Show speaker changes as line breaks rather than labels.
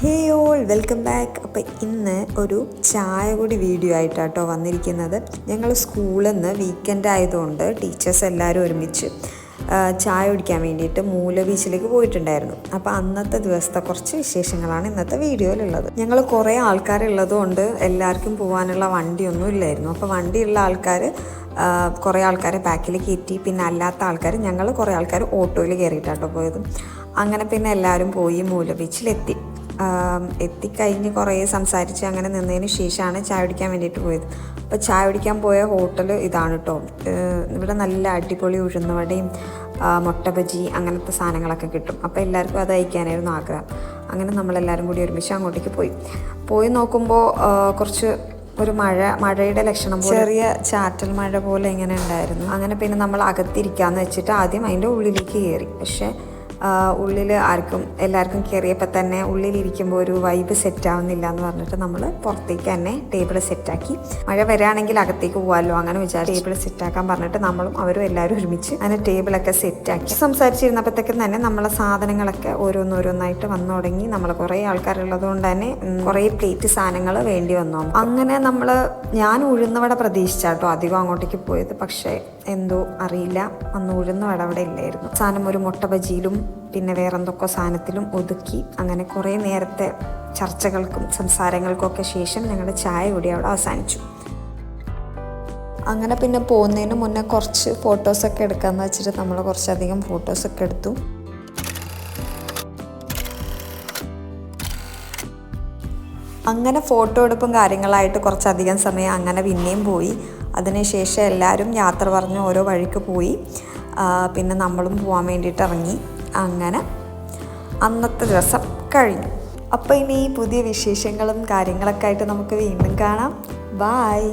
ഹേ all welcome back. അപ്പോൾ ഇന്ന് ഒരു ചായ കൂടി വീഡിയോ ആയിട്ടാട്ടോ വന്നിരിക്കുന്നത്. ഞങ്ങൾ സ്കൂളിൽ നിന്ന് വീക്കെൻഡ് ആയതുകൊണ്ട് ടീച്ചേഴ്സ് എല്ലാവരും ഒരുമിച്ച് ചായ കുടിക്കാൻ വേണ്ടിയിട്ട് മൂല ബീച്ചിലേക്ക് പോയിട്ടുണ്ടായിരുന്നു. അപ്പോൾ അന്നത്തെ ദിവസത്തെ കുറച്ച് വിശേഷങ്ങളാണ് ഇന്നത്തെ വീഡിയോയിലുള്ളത്. ഞങ്ങൾ കുറേ ആൾക്കാരുള്ളതുകൊണ്ട് എല്ലാവർക്കും പോകാനുള്ള വണ്ടിയൊന്നും ഇല്ലായിരുന്നു. അപ്പോൾ വണ്ടിയുള്ള ആൾക്കാർ കുറേ ആൾക്കാരെ ബാക്കിൽ കയറ്റി, പിന്നെ അല്ലാത്ത ആൾക്കാർ ഞങ്ങൾ കുറേ ആൾക്കാർ ഓട്ടോയിൽ കയറിയിട്ടാട്ടോ പോയത്. അങ്ങനെ പിന്നെ എല്ലാവരും പോയി മൂല ബീച്ചിലെത്തി. എത്തിക്കഴിഞ്ഞ് കുറേ സംസാരിച്ച് അങ്ങനെ നിന്നതിന് ശേഷമാണ് ചായ കുടിക്കാൻ വേണ്ടിയിട്ട് പോയത്. അപ്പോൾ ചായ കുടിക്കാൻ പോയ ഹോട്ടൽ ഇതാണ് കേട്ടോ. ഇവിടെ നല്ല അടിപൊളി ഉഴുന്നുവടയും മുട്ട ബജി അങ്ങനത്തെ സാധനങ്ങളൊക്കെ കിട്ടും. അപ്പോൾ എല്ലാവർക്കും അത് കഴിക്കാനായിരുന്നു ആഗ്രഹം. അങ്ങനെ നമ്മളെല്ലാവരും കൂടി ഒരുമിച്ച് അങ്ങോട്ടേക്ക് പോയി നോക്കുമ്പോൾ കുറച്ച് ഒരു മഴയുടെ ലക്ഷണം പോലെ, ചെറിയ ചാറ്റൽ മഴ പോലെ ഇങ്ങനെ ഉണ്ടായിരുന്നു. അങ്ങനെ പിന്നെ നമ്മൾ അകത്തിരിക്കാമെന്ന് വെച്ചിട്ട് ആദ്യം അതിൻ്റെ ഉള്ളിലേക്ക് കയറി. പക്ഷേ ഉള്ളിൽ എല്ലാവർക്കും കയറിയപ്പോൾ തന്നെ ഉള്ളിലിരിക്കുമ്പോൾ ഒരു വൈബ് സെറ്റ് ആവുന്നില്ല എന്ന് പറഞ്ഞിട്ട് നമ്മൾ പുറത്തേക്ക് തന്നെ ടേബിൾ സെറ്റാക്കി. മഴ വരികയാണെങ്കിൽ അകത്തേക്ക് പോകാമല്ലോ അങ്ങനെ വിചാരിച്ച് ടേബിൾ സെറ്റാക്കാൻ പറഞ്ഞിട്ട് നമ്മളും അവരും എല്ലാവരും ഒരുമിച്ച് അങ്ങനെ ടേബിളൊക്കെ സെറ്റാക്കി. സംസാരിച്ചിരുന്നപ്പോഴത്തേക്കും തന്നെ നമ്മളെ സാധനങ്ങളൊക്കെ ഓരോന്നോരോന്നായിട്ട് വന്നു തുടങ്ങി. നമ്മൾ കുറേ ആൾക്കാരുള്ളത് കൊണ്ട് തന്നെ കുറേ പ്ലേറ്റ് സാധനങ്ങൾ വേണ്ടി വന്നു. അങ്ങനെ ഞാൻ ഉഴുന്നവട പ്രതീക്ഷിച്ചാട്ടോ അധികം അങ്ങോട്ടേക്ക് പോയത്. പക്ഷേ എന്തോ അറിയില്ല, അന്ന് ഉഴുന്നവട അവിടെ ഇല്ലായിരുന്നു. സാധനം ഒരു മുട്ട ബജിയിലും പിന്നെ വേറെന്തൊക്കെ സാധനത്തിലും ഒതുക്കി. അങ്ങനെ കുറേ നേരത്തെ ചർച്ചകൾക്കും സംസാരങ്ങൾക്കൊക്കെ ശേഷം ഞങ്ങളുടെ ചായ കൂടി അവിടെ അവസാനിച്ചു. അങ്ങനെ പിന്നെ പോകുന്നതിന് മുന്നേ കുറച്ച് ഫോട്ടോസൊക്കെ എടുക്കാമെന്ന് വെച്ചിട്ട് നമ്മൾ കുറച്ചധികം ഫോട്ടോസൊക്കെ എടുത്തു. അങ്ങനെ ഫോട്ടോ എടുപ്പും കാര്യങ്ങളായിട്ട് കുറച്ചധികം സമയം അങ്ങനെ പിന്നെയും പോയി. അതിനുശേഷം എല്ലാവരും യാത്ര പറഞ്ഞ് ഓരോ വഴിക്ക് പോയി. പിന്നെ നമ്മളും പോകാൻ വേണ്ടിയിട്ട് ഇറങ്ങി. അങ്ങനെ അന്നത്തെ ദിവസം കഴിഞ്ഞു. അപ്പോൾ ഇനി പുതിയ വിശേഷങ്ങളും കാര്യങ്ങളൊക്കെ ആയിട്ട് നമുക്ക് വീണ്ടും കാണാം. ബായ്.